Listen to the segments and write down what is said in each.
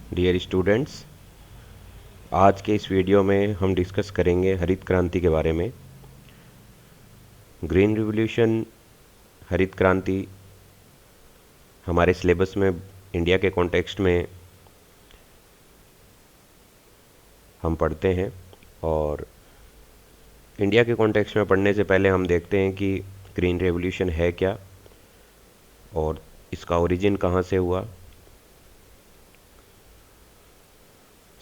Dear students, आज के इस वीडियो में हम डिस्कस करेंगे हरित क्रांति के बारे में। ग्रीन रिवॉल्यूशन, हरित क्रांति हमारे सिलेबस में इंडिया के कॉन्टेक्स्ट में हम पढ़ते हैं, और इंडिया के कॉन्टेक्स्ट में पढ़ने से पहले हम देखते हैं कि ग्रीन रिवॉल्यूशन है क्या और इसका ओरिजिन कहाँ से हुआ।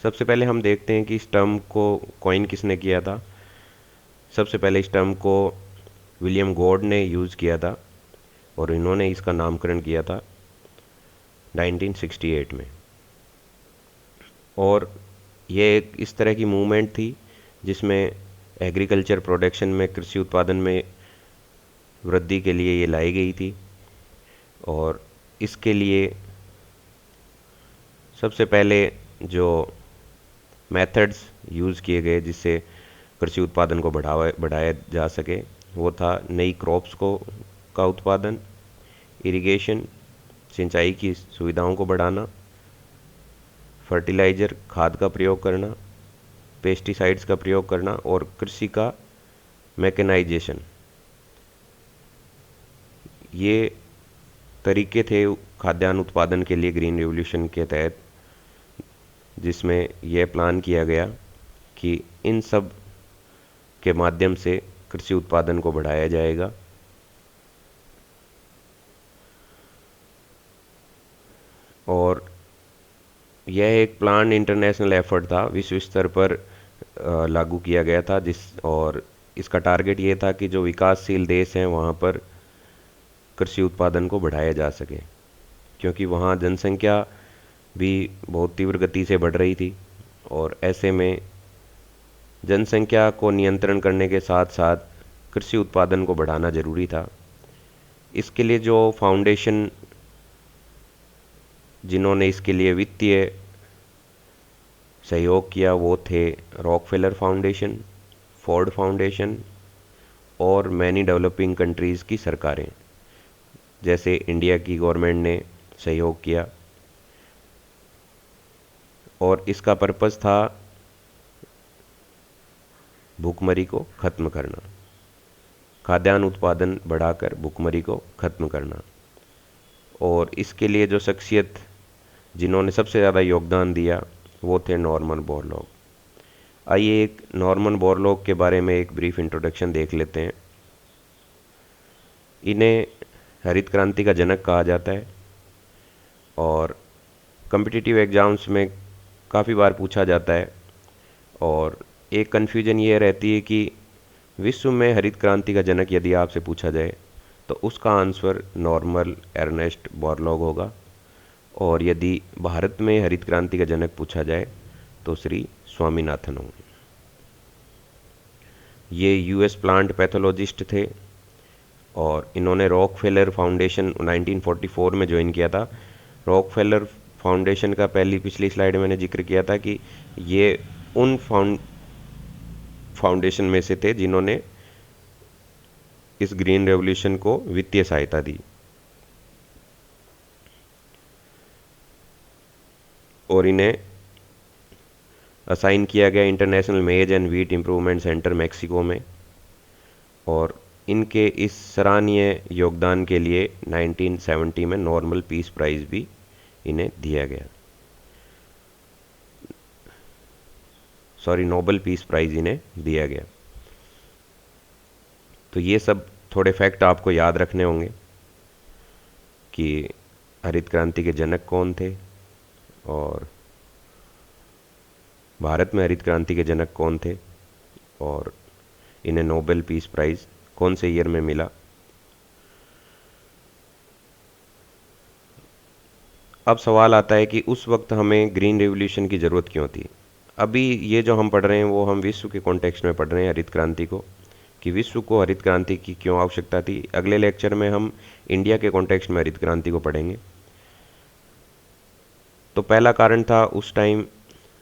सबसे पहले हम देखते हैं कि इस टर्म को कॉइन किसने किया था। सबसे पहले इस टर्म को विलियम गॉड ने यूज़ किया था और इन्होंने इसका नामकरण किया था 1968 में। और ये एक इस तरह की मूवमेंट थी जिसमें एग्रीकल्चर प्रोडक्शन में, कृषि उत्पादन में वृद्धि के लिए ये लाई गई थी। और इसके लिए सबसे पहले जो मेथड्स यूज़ किए गए जिससे कृषि उत्पादन को बढ़ाया जा सके, वो था नई क्रॉप्स का उत्पादन, इरिगेशन, सिंचाई की सुविधाओं को बढ़ाना, फर्टिलाइज़र खाद का प्रयोग करना, पेस्टिसाइड्स का प्रयोग करना और कृषि का मैकेनाइजेशन। ये तरीके थे खाद्यान्न उत्पादन के लिए ग्रीन रिवॉल्यूशन के तहत, जिसमें यह प्लान किया गया कि इन सब के माध्यम से कृषि उत्पादन को बढ़ाया जाएगा। और यह एक प्लान इंटरनेशनल एफर्ट था, विश्व स्तर पर लागू किया गया था और इसका टारगेट ये था कि जो विकासशील देश हैं वहाँ पर कृषि उत्पादन को बढ़ाया जा सके, क्योंकि वहाँ जनसंख्या भी बहुत तीव्र गति से बढ़ रही थी और ऐसे में जनसंख्या को नियंत्रण करने के साथ साथ कृषि उत्पादन को बढ़ाना जरूरी था। इसके लिए जो फाउंडेशन जिन्होंने इसके लिए वित्तीय सहयोग किया वो थे रॉकफेलर फाउंडेशन, फोर्ड फाउंडेशन और मैनी डेवलपिंग कंट्रीज़ की सरकारें, जैसे इंडिया की गवर्नमेंट ने सहयोग किया। और इसका पर्पस था भूखमरी को ख़त्म करना, खाद्यान्न उत्पादन बढ़ाकर भूखमरी को ख़त्म करना। और इसके लिए जो शख्सियत जिन्होंने सबसे ज़्यादा योगदान दिया वो थे नॉर्मन बोरलॉग। आइए एक नॉर्मन बोरलॉग के बारे में एक ब्रीफ इंट्रोडक्शन देख लेते हैं। इन्हें हरित क्रांति का जनक कहा जाता है और कम्पिटिटिव एग्ज़ाम्स में काफ़ी बार पूछा जाता है। और एक कन्फ्यूजन ये रहती है कि विश्व में हरित क्रांति का जनक यदि आपसे पूछा जाए तो उसका आंसर नॉर्मन अर्नेस्ट बोरलॉग होगा, और यदि भारत में हरित क्रांति का जनक पूछा जाए तो श्री स्वामीनाथन होंगे। ये यूएस प्लांट पैथोलॉजिस्ट थे और इन्होंने रॉकफेलर फाउंडेशन 1944 में ज्वाइन किया था। रॉकफेलर फाउंडेशन का पिछली स्लाइड में मैंने जिक्र किया था कि ये उन फाउंडेशन में से थे जिन्होंने इस ग्रीन रेवोल्यूशन को वित्तीय सहायता दी। और इन्हें असाइन किया गया इंटरनेशनल मेज and wheat improvement centre Mexico में, और इनके इस सराहनीय योगदान के लिए 1970 में नॉर्मल पीस प्राइज़ भी इन्हें दिया गया। नोबेल पीस प्राइज़ इन्हें दिया गया। तो ये सब थोड़े फैक्ट आपको याद रखने होंगे कि हरित क्रांति के जनक कौन थे और भारत में हरित क्रांति के जनक कौन थे और इन्हें नोबेल पीस प्राइज़ कौन से ईयर में मिला। अब सवाल आता है कि उस वक्त हमें ग्रीन रेवोल्यूशन की ज़रूरत क्यों थी। अभी ये जो हम पढ़ रहे हैं वो हम विश्व के कॉन्टेक्स्ट में पढ़ रहे हैं हरित क्रांति को, कि विश्व को हरित क्रांति की क्यों आवश्यकता थी। अगले लेक्चर में हम इंडिया के कॉन्टेक्स्ट में हरित क्रांति को पढ़ेंगे। तो पहला कारण था, उस टाइम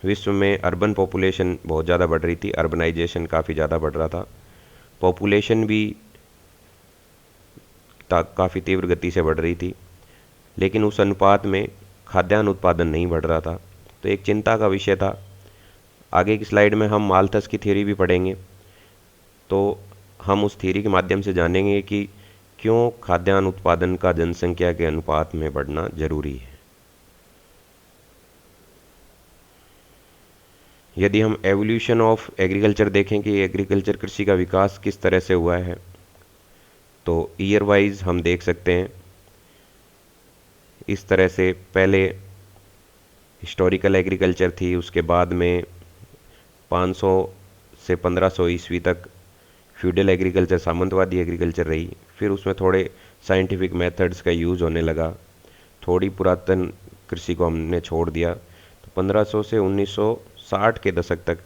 विश्व में अर्बन पॉपुलेशन बहुत ज़्यादा बढ़ रही थी, अर्बनाइजेशन काफ़ी ज़्यादा बढ़ रहा था, पॉपुलेशन भी काफ़ी तीव्र गति से बढ़ रही थी, लेकिन उस अनुपात में खाद्यान्न उत्पादन नहीं बढ़ रहा था। तो एक चिंता का विषय था। आगे की स्लाइड में हम माल्थस की थ्योरी भी पढ़ेंगे, तो हम उस थ्योरी के माध्यम से जानेंगे कि क्यों खाद्यान्न उत्पादन का जनसंख्या के अनुपात में बढ़ना जरूरी है। यदि हम एवोल्यूशन ऑफ एग्रीकल्चर देखें कि एग्रीकल्चर कृषि का विकास किस तरह से हुआ है, तो ईयर वाइज हम देख सकते हैं इस तरह से। पहले हिस्टोरिकल एग्रीकल्चर थी, उसके बाद में 500 से 1500 ईस्वी तक फ्यूडल एग्रीकल्चर, सामंतवादी एग्रीकल्चर रही। फिर उसमें थोड़े साइंटिफिक मेथड्स का यूज़ होने लगा, थोड़ी पुरातन कृषि को हमने छोड़ दिया। तो 1500 से 1960 के दशक तक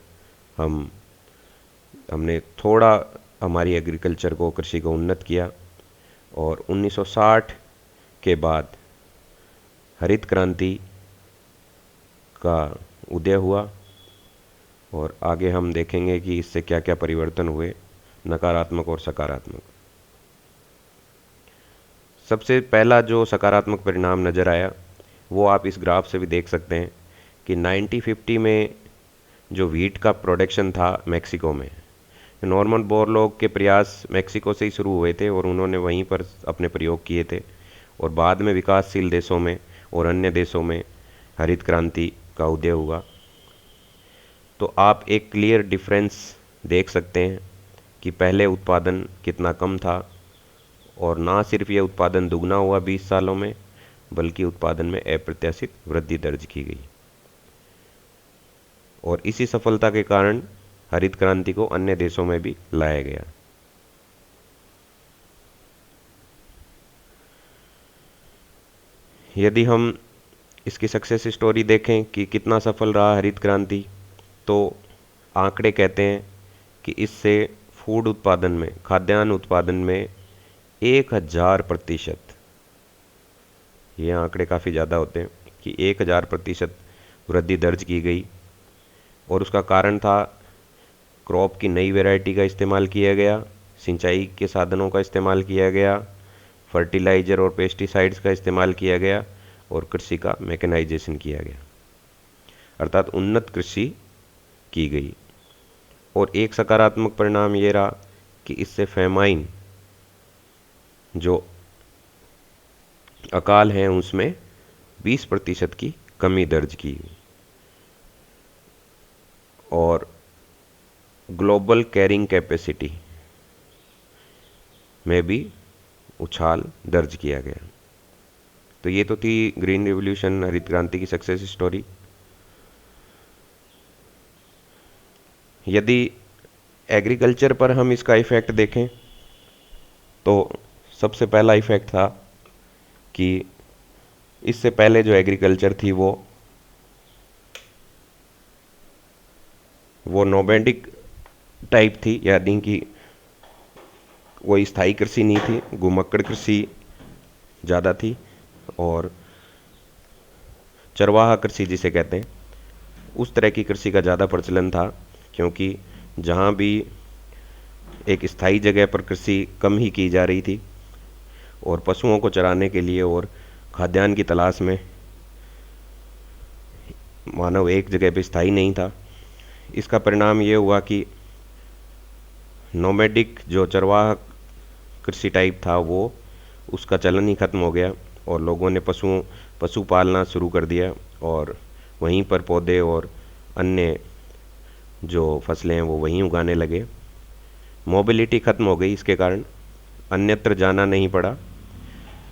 हमने थोड़ा हमारी एग्रीकल्चर को, कृषि को उन्नत किया। और 1960 के बाद हरित क्रांति का उदय हुआ, और आगे हम देखेंगे कि इससे क्या क्या परिवर्तन हुए, नकारात्मक और सकारात्मक। सबसे पहला जो सकारात्मक परिणाम नज़र आया वो आप इस ग्राफ से भी देख सकते हैं कि 1950 में जो व्हीट का प्रोडक्शन था मैक्सिको में, नॉर्मन बोरलॉग के प्रयास मैक्सिको से ही शुरू हुए थे और उन्होंने वहीं पर अपने प्रयोग किए थे, और बाद में विकासशील देशों में और अन्य देशों में हरित क्रांति का उदय हुआ। तो आप एक क्लियर डिफरेंस देख सकते हैं कि पहले उत्पादन कितना कम था, और ना सिर्फ ये उत्पादन दुगना हुआ 20 सालों में, बल्कि उत्पादन में अप्रत्याशित वृद्धि दर्ज की गई। और इसी सफलता के कारण हरित क्रांति को अन्य देशों में भी लाया गया। यदि हम इसकी सक्सेस स्टोरी देखें कि कितना सफल रहा हरित क्रांति, तो आंकड़े कहते हैं कि इससे फूड उत्पादन में, खाद्यान्न उत्पादन में 1000%, ये आंकड़े काफ़ी ज़्यादा होते हैं, कि 1000% वृद्धि दर्ज की गई। और उसका कारण था क्रॉप की नई वैरायटी का इस्तेमाल किया गया, सिंचाई के साधनों का इस्तेमाल किया गया, फर्टिलाइज़र और पेस्टिसाइड्स का इस्तेमाल किया गया, और कृषि का मैकेनाइजेशन किया गया, अर्थात उन्नत कृषि की गई। और एक सकारात्मक परिणाम ये रहा कि इससे फेमाइन, जो अकाल हैं, उसमें 20% की कमी दर्ज की, और ग्लोबल कैरिंग कैपेसिटी में भी उछाल दर्ज किया गया। तो ये तो थी ग्रीन रिवॉल्यूशन, हरित क्रांति की सक्सेस स्टोरी। यदि एग्रीकल्चर पर हम इसका इफ़ेक्ट देखें, तो सबसे पहला इफ़ेक्ट था कि इससे पहले जो एग्रीकल्चर थी वो नोमैडिक टाइप थी, यानी कि कोई स्थायी कृषि नहीं थी, घुमक्कड़ कृषि ज़्यादा थी, और चरवाहा कृषि जिसे कहते हैं, उस तरह की कृषि का ज़्यादा प्रचलन था। क्योंकि जहाँ भी एक स्थायी जगह पर कृषि कम ही की जा रही थी, और पशुओं को चराने के लिए और खाद्यान्न की तलाश में मानव एक जगह पर स्थायी नहीं था। इसका परिणाम ये हुआ कि नोमैडिक जो चरवाहा कृषि टाइप था वो, उसका चलन ही खत्म हो गया, और लोगों ने पशु पालना शुरू कर दिया, और वहीं पर पौधे और अन्य जो फसलें हैं वो वहीं उगाने लगे। मोबिलिटी ख़त्म हो गई, इसके कारण अन्यत्र जाना नहीं पड़ा,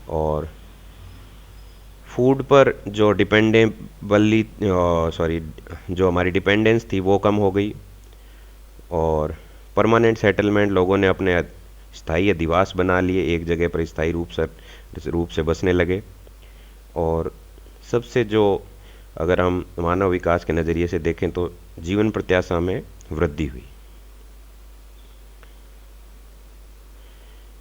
और फूड पर जो जो हमारी डिपेंडेंस थी वो कम हो गई, और परमानेंट सेटलमेंट, लोगों ने अपने स्थायी अधिवास बना लिए, एक जगह पर स्थायी रूप से बसने लगे। और सबसे जो, अगर हम मानव विकास के नज़रिए से देखें, तो जीवन प्रत्याशा में वृद्धि हुई।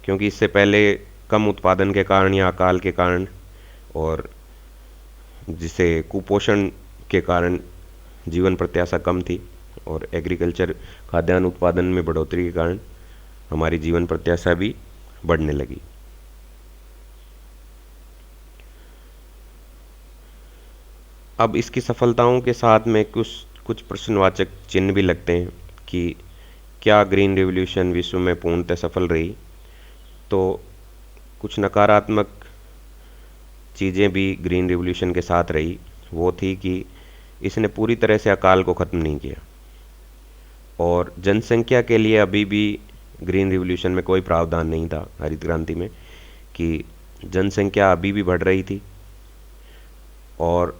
क्योंकि इससे पहले कम उत्पादन के कारण या अकाल के कारण, और जिसे कुपोषण के कारण जीवन प्रत्याशा कम थी, और एग्रीकल्चर खाद्यान्न उत्पादन में बढ़ोतरी के कारण हमारी जीवन प्रत्याशा भी बढ़ने लगी। अब इसकी सफलताओं के साथ में कुछ कुछ प्रश्नवाचक चिन्ह भी लगते हैं कि क्या ग्रीन रिवॉल्यूशन विश्व में पूर्णतः सफल रही। तो कुछ नकारात्मक चीज़ें भी ग्रीन रिवॉल्यूशन के साथ रही। वो थी कि इसने पूरी तरह से अकाल को ख़त्म नहीं किया, और जनसंख्या के लिए अभी भी ग्रीन रिवॉल्यूशन में कोई प्रावधान नहीं था, हरित क्रांति में, कि जनसंख्या अभी भी बढ़ रही थी। और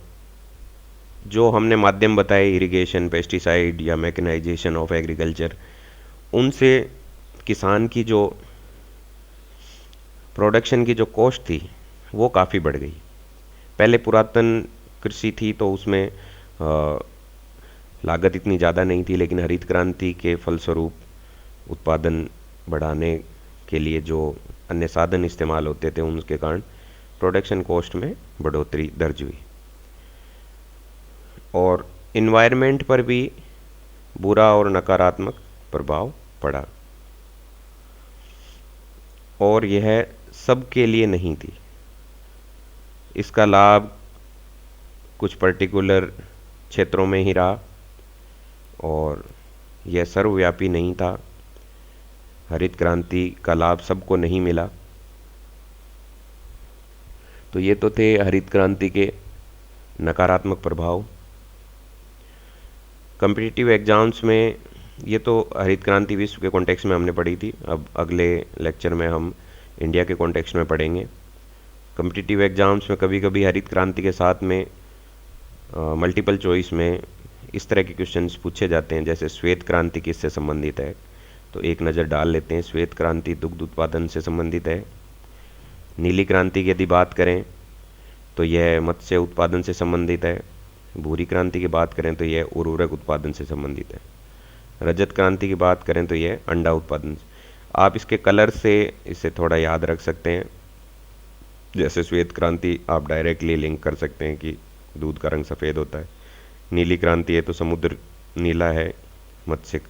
जो हमने माध्यम बताए, इरिगेशन, पेस्टिसाइड या मैकेनाइजेशन ऑफ एग्रीकल्चर, उनसे किसान की जो प्रोडक्शन की जो कॉस्ट थी वो काफ़ी बढ़ गई। पहले पुरातन कृषि थी तो उसमें लागत इतनी ज़्यादा नहीं थी, लेकिन हरित क्रांति के फलस्वरूप उत्पादन बढ़ाने के लिए जो अन्य साधन इस्तेमाल होते थे उनके कारण प्रोडक्शन कॉस्ट में बढ़ोतरी दर्ज हुई, और इन्वायरमेंट पर भी बुरा और नकारात्मक प्रभाव पड़ा। और यह सबके लिए नहीं थी। इसका लाभ कुछ पर्टिकुलर क्षेत्रों में ही रहा, और यह सर्वव्यापी नहीं था। हरित क्रांति का लाभ सबको नहीं मिला। तो ये तो थे हरित क्रांति के नकारात्मक प्रभाव। कॉम्पिटिटिव एग्जाम्स में ये तो हरित क्रांति विश्व के कॉन्टेक्स्ट में हमने पढ़ी थी। अब अगले लेक्चर में हम इंडिया के कॉन्टेक्स्ट में पढ़ेंगे। कॉम्पिटिटिव एग्जाम्स में कभी कभी हरित क्रांति के साथ में मल्टीपल चॉइस में इस तरह के क्वेश्चंस पूछे जाते हैं, जैसे श्वेत क्रांति किससे संबंधित है। तो एक नज़र डाल लेते हैं। श्वेत क्रांति दुग्ध उत्पादन से संबंधित है। नीली क्रांति की यदि बात करें तो यह मत्स्य उत्पादन से संबंधित है। भूरी क्रांति की बात करें तो यह उर्वरक उत्पादन से संबंधित है। रजत क्रांति की बात करें तो यह अंडा उत्पादन से। आप इसके कलर से इसे थोड़ा याद रख सकते हैं। जैसे श्वेत क्रांति आप डायरेक्टली लिंक कर सकते हैं कि दूध का रंग सफ़ेद होता है। नीली क्रांति है तो समुद्र नीला है, मत्स्य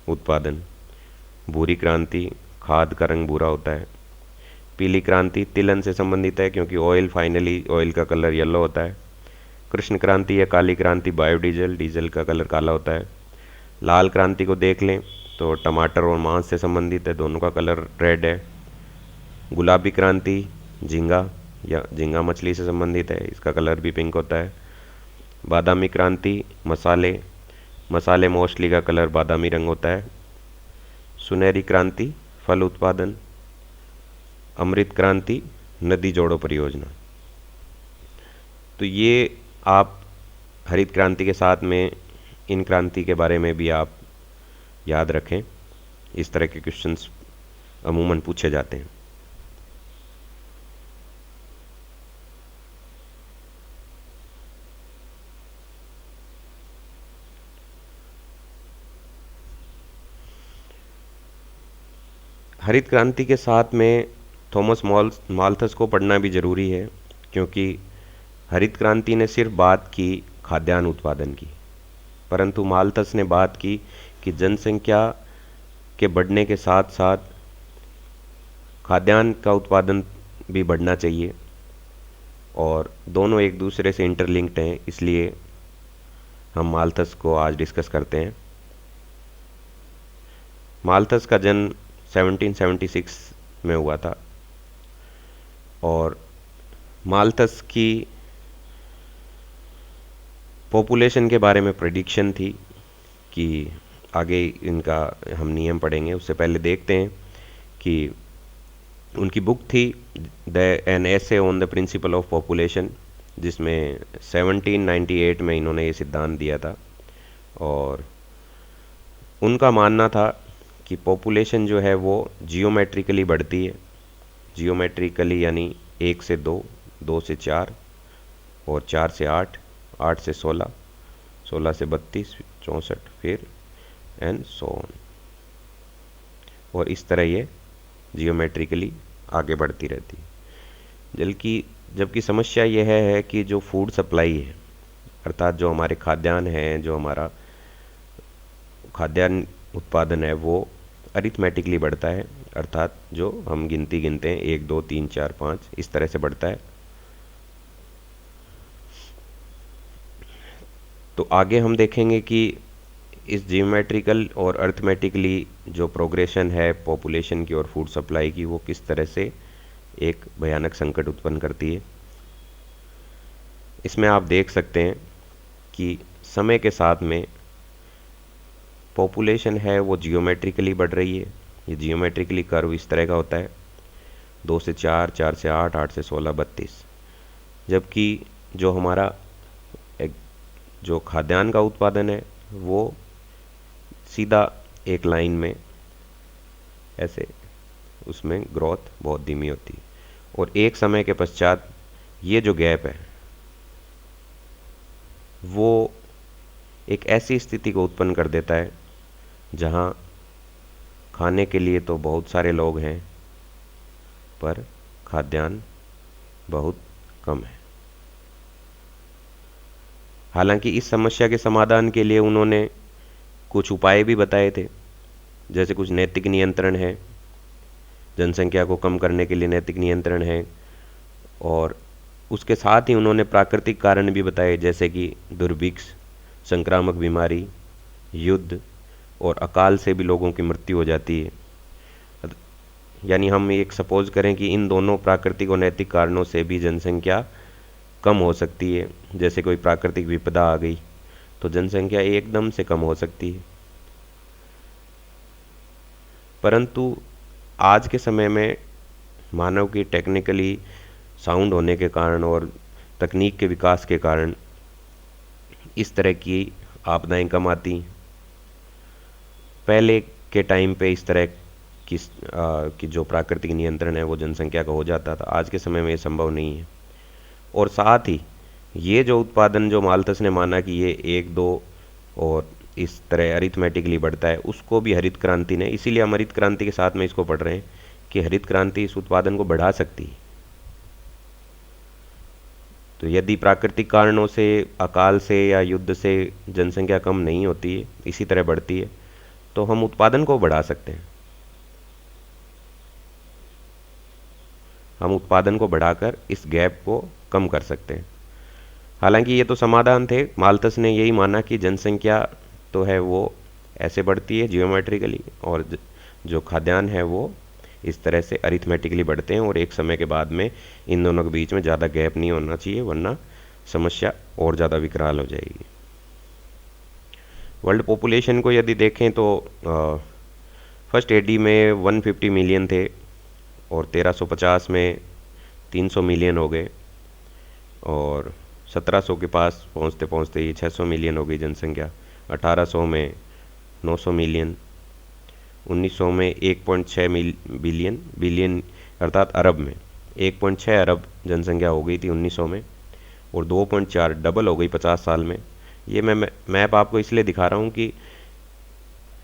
उत्पादन। भूरी क्रांति खाद का रंग भूरा होता है। पीली क्रांति तिलन से संबंधित है, क्योंकि ऑयल फाइनली ऑयल का कलर येलो होता है। कृष्ण क्रांति या काली क्रांति बायोडीजल, डीजल का कलर काला होता है। लाल क्रांति को देख लें तो टमाटर और मांस से संबंधित है, दोनों का कलर रेड है। गुलाबी क्रांति झींगा या झींगा मछली से संबंधित है, इसका कलर भी पिंक होता है। बादामी क्रांति मसाले, मसाले मोस्टली का कलर बादामी रंग होता है। सुनहरी क्रांति फल उत्पादन। अमृत क्रांति नदी जोड़ो परियोजना। तो ये आप हरित क्रांति के साथ में इन क्रांति के बारे में भी आप याद रखें। इस तरह के क्वेश्चंस अमूमन पूछे जाते हैं। हरित क्रांति के साथ में थॉमस माल्थस को पढ़ना भी ज़रूरी है, क्योंकि हरित क्रांति ने सिर्फ बात की खाद्यान्न उत्पादन की, परंतु माल्थस ने बात की कि जनसंख्या के बढ़ने के साथ साथ खाद्यान्न का उत्पादन भी बढ़ना चाहिए, और दोनों एक दूसरे से इंटरलिंक्ड हैं। इसलिए हम माल्थस को आज डिस्कस करते हैं। माल्थस का जन्म 1776 में हुआ था, और माल्थस की पॉपुलेशन के बारे में प्रेडिक्शन थी कि आगे इनका हम नियम पढ़ेंगे। उससे पहले देखते हैं कि उनकी बुक थी an essay on the principle of population, जिसमें 1798 में इन्होंने ये सिद्धांत दिया था। और उनका मानना था कि पॉपुलेशन जो है वो जियोमेट्रिकली बढ़ती है। जियोमेट्रिकली यानी 1 से 2, 2 से 4 और 4 से 8, 8 से 16, 16 से 32, 64 फिर एंड सो ऑन। और इस तरह ये जियोमेट्रिकली आगे बढ़ती रहती है। जबकि समस्या यह है कि जो फूड सप्लाई है, अर्थात जो हमारे खाद्यान्न है, जो हमारा खाद्यान्न उत्पादन है, वो अरिथमेटिकली बढ़ता है, अर्थात जो हम गिनती गिनते हैं 1 2 3 4 5 इस तरह से बढ़ता है। तो आगे हम देखेंगे कि इस जियोमेट्रिकल और अर्थमेटिकली जो प्रोग्रेशन है पॉपुलेशन की और फूड सप्लाई की, वो किस तरह से एक भयानक संकट उत्पन्न करती है। इसमें आप देख सकते हैं कि समय के साथ में पॉपुलेशन है वो जियोमेट्रिकली बढ़ रही है। ये जियोमेट्रिकली कर्व इस तरह का होता है, 2 से 4, 4 से 8, 8 से 16, 32। जबकि जो हमारा जो खाद्यान्न का उत्पादन है वो सीधा एक लाइन में ऐसे, उसमें ग्रोथ बहुत धीमी होती है। और एक समय के पश्चात ये जो गैप है वो एक ऐसी स्थिति को उत्पन्न कर देता है जहाँ खाने के लिए तो बहुत सारे लोग हैं पर खाद्यान्न बहुत कम है। हालांकि इस समस्या के समाधान के लिए उन्होंने कुछ उपाय भी बताए थे, जैसे कुछ नैतिक नियंत्रण है, जनसंख्या को कम करने के लिए नैतिक नियंत्रण है, और उसके साथ ही उन्होंने प्राकृतिक कारण भी बताए, जैसे कि दुर्भिक्ष, संक्रामक बीमारी, युद्ध और अकाल से भी लोगों की मृत्यु हो जाती है। यानी हम एक सपोज करें कि इन दोनों प्राकृतिक और नैतिक कारणों से भी जनसंख्या कम हो सकती है। जैसे कोई प्राकृतिक विपदा आ गई तो जनसंख्या एकदम से कम हो सकती है। परंतु आज के समय में मानव की टेक्निकली साउंड होने के कारण और तकनीक के विकास के कारण इस तरह की आपदाएं कम आती। पहले के टाइम पे इस तरह की जो प्राकृतिक नियंत्रण है वो जनसंख्या का हो जाता था, आज के समय में ये संभव नहीं है। और साथ ही ये जो उत्पादन जो माल्थस ने माना कि ये 1-2 और इस तरह अरिथमेटिकली बढ़ता है, उसको भी हरित क्रांति ने, इसीलिए हम हरित क्रांति के साथ में इसको पढ़ रहे हैं कि हरित क्रांति इस उत्पादन को बढ़ा सकती है। तो यदि प्राकृतिक कारणों से, अकाल से या युद्ध से जनसंख्या कम नहीं होती है, इसी तरह बढ़ती है, तो हम उत्पादन को बढ़ा सकते हैं। हम उत्पादन को बढ़ाकर इस गैप को कम कर सकते हैं। हालांकि ये तो समाधान थे, माल्थस ने यही माना कि जनसंख्या तो है वो ऐसे बढ़ती है जियोमेट्रिकली, और जो खाद्यान्न है वो इस तरह से अरिथमेटिकली बढ़ते हैं, और एक समय के बाद में इन दोनों के बीच में ज़्यादा गैप नहीं होना चाहिए, वरना समस्या और ज़्यादा विकराल हो जाएगी। वर्ल्ड पॉपुलेशन को यदि देखें तो फर्स्ट एडी में 150 मिलियन थे और 1350 में 300 मिलियन हो गए, और 1700 के पास पहुंचते पहुंचते ये 600 मिलियन हो गई जनसंख्या। 1800 में 900 मिलियन, 1900 में 1.6 बिलियन अर्थात अरब में 1.6 अरब जनसंख्या हो गई थी 1900 में, और 2.4 डबल हो गई 50 साल में। ये मैं मैप आपको इसलिए दिखा रहा हूँ कि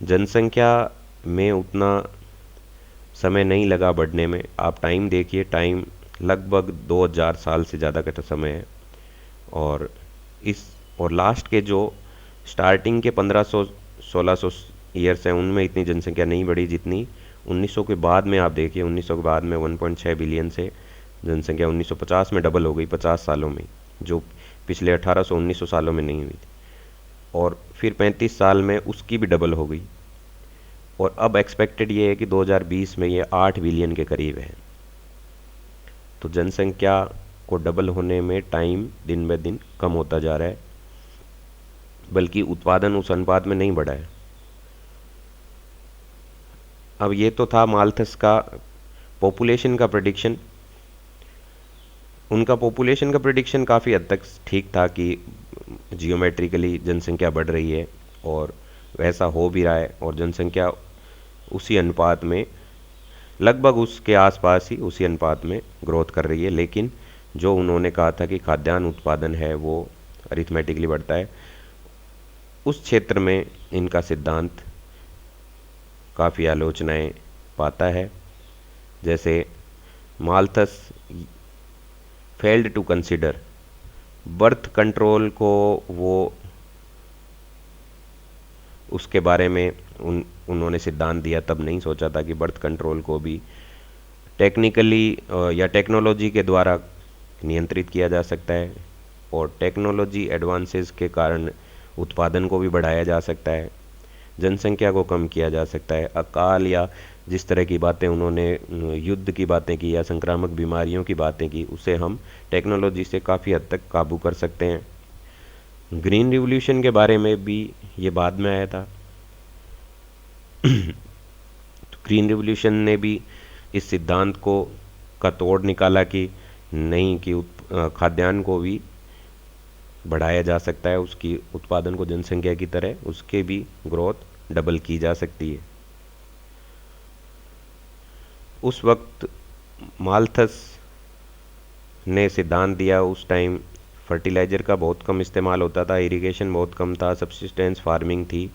जनसंख्या में उतना समय नहीं लगा बढ़ने में। आप टाइम देखिए, टाइम लगभग 2000 साल से ज़्यादा का समय है, और लास्ट के जो स्टार्टिंग के 1500-1600 ईयर्स हैं उनमें इतनी जनसंख्या नहीं बढ़ी जितनी 1900 के बाद में। आप देखिए 1900 के बाद में 1.6 बिलियन से जनसंख्या 1950 में डबल हो गई 50 सालों में, जो पिछले 1800-1900 सालों में नहीं हुई थी। और फिर 35 साल में उसकी भी डबल हो गई, और अब एक्सपेक्टेड ये है कि 2020 में ये 8 बिलियन के करीब है। तो जनसंख्या को डबल होने में टाइम दिन ब दिन कम होता जा रहा है, बल्कि उत्पादन उस अनुपात में नहीं बढ़ा है। अब ये तो था माल्थस का पॉपुलेशन का प्रेडिक्शन। उनका पॉपुलेशन का प्रेडिक्शन काफ़ी हद तक ठीक था कि जियोमेट्रिकली जनसंख्या बढ़ रही है, और वैसा हो भी रहा है, और जनसंख्या उसी अनुपात में, लगभग उसके आसपास ही उसी अनुपात में ग्रोथ कर रही है। लेकिन जो उन्होंने कहा था कि खाद्यान्न उत्पादन है वो अरिथमेटिकली बढ़ता है, उस क्षेत्र में इनका सिद्धांत काफ़ी आलोचनाएं पाता है। जैसे Malthus failed to consider birth control को, वो उसके बारे में उन्होंने सिद्धांत दिया, तब नहीं सोचा था कि बर्थ कंट्रोल को भी टेक्निकली या टेक्नोलॉजी के द्वारा नियंत्रित किया जा सकता है, और टेक्नोलॉजी एडवांसेस के कारण उत्पादन को भी बढ़ाया जा सकता है, जनसंख्या को कम किया जा सकता है, अकाल या जिस तरह की बातें उन्होंने युद्ध की बातें की या संक्रामक बीमारियों की बातें की, उसे हम टेक्नोलॉजी से काफ़ी हद तक काबू कर सकते हैं। ग्रीन रिवॉल्यूशन के बारे में भी ये बाद में आया था। तो ग्रीन रिवॉल्यूशन ने भी इस सिद्धांत को का तोड़ निकाला कि नहीं, कि खाद्यान्न को भी बढ़ाया जा सकता है, उसकी उत्पादन को जनसंख्या की तरह उसके भी ग्रोथ डबल की जा सकती है। उस वक्त माल्थस ने सिद्धांत दिया, उस टाइम फर्टिलाइज़र का बहुत कम इस्तेमाल होता था, इरिगेशन बहुत कम था, सब्सिस्टेंस फार्मिंग थी।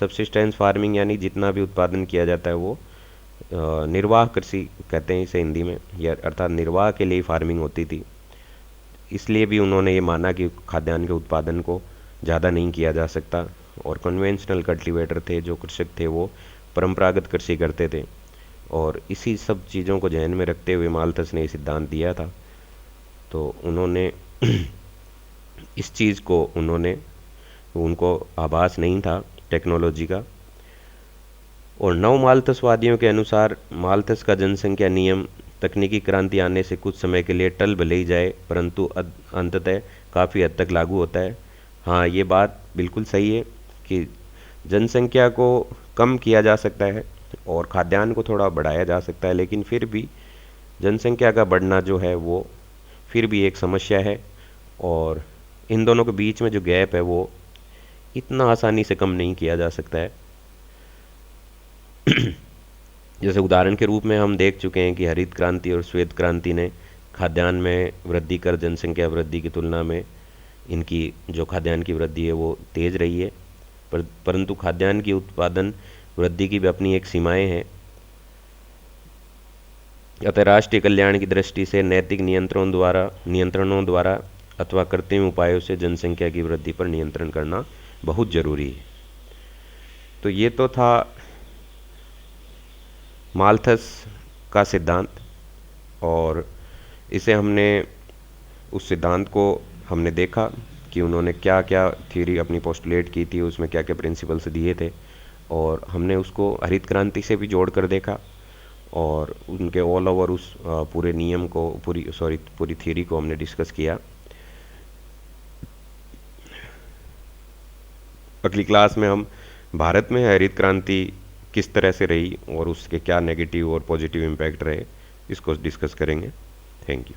सब्सिस्टेंस फार्मिंग यानी जितना भी उत्पादन किया जाता है वो निर्वाह कृषि कहते हैं इसे हिंदी में, या अर्थात निर्वाह के लिए फार्मिंग होती थी। इसलिए भी उन्होंने ये माना कि खाद्यान्न के उत्पादन को ज़्यादा नहीं किया जा सकता, और कन्वेंशनल कल्टीवेटर थे, जो कृषक थे वो परंपरागत कृषि करते थे, और इसी सब चीज़ों को ध्यान में रखते हुए माल्थस ने ये सिद्धांत दिया था। तो उन्होंने इस चीज़ को उनको आभास नहीं था टेक्नोलॉजी का। और नव माल्थसवादियों के अनुसार माल्थस का जनसंख्या नियम तकनीकी क्रांति आने से कुछ समय के लिए टल भले ही जाए, परंतु अंततः काफ़ी हद तक लागू होता है। हाँ, ये बात बिल्कुल सही है कि जनसंख्या को कम किया जा सकता है और खाद्यान्न को थोड़ा बढ़ाया जा सकता है, लेकिन फिर भी जनसंख्या का बढ़ना जो है वो फिर भी एक समस्या है, और इन दोनों के बीच में जो गैप है वो इतना आसानी से कम नहीं किया जा सकता है। जैसे उदाहरण के रूप में हम देख चुके हैं कि हरित क्रांति और श्वेत क्रांति ने खाद्यान्न में वृद्धि कर जनसंख्या वृद्धि की तुलना में इनकी जो खाद्यान्न की वृद्धि है वो तेज़ रही है, परंतु खाद्यान्न की उत्पादन वृद्धि की भी अपनी एक सीमाएं हैं। अतः राष्ट्रीय कल्याण की दृष्टि से नैतिक नियंत्रणों द्वारा अथवा कृत्रिम उपायों से जनसंख्या की वृद्धि पर नियंत्रण करना बहुत जरूरी है। तो ये तो था माल्थस का सिद्धांत, और इसे उस सिद्धांत को हमने देखा कि उन्होंने क्या क्या थ्योरी अपनी पोस्टुलेट की थी, उसमें क्या क्या प्रिंसिपल्स दिए थे, और हमने उसको हरित क्रांति से भी जोड़ कर देखा, और उनके ऑल ओवर उस पूरे नियम को पूरी थ्योरी को हमने डिस्कस किया। अगली क्लास में हम भारत में हरित क्रांति किस तरह से रही और उसके क्या नेगेटिव और पॉजिटिव इम्पैक्ट रहे, इसको डिस्कस करेंगे। Thank you.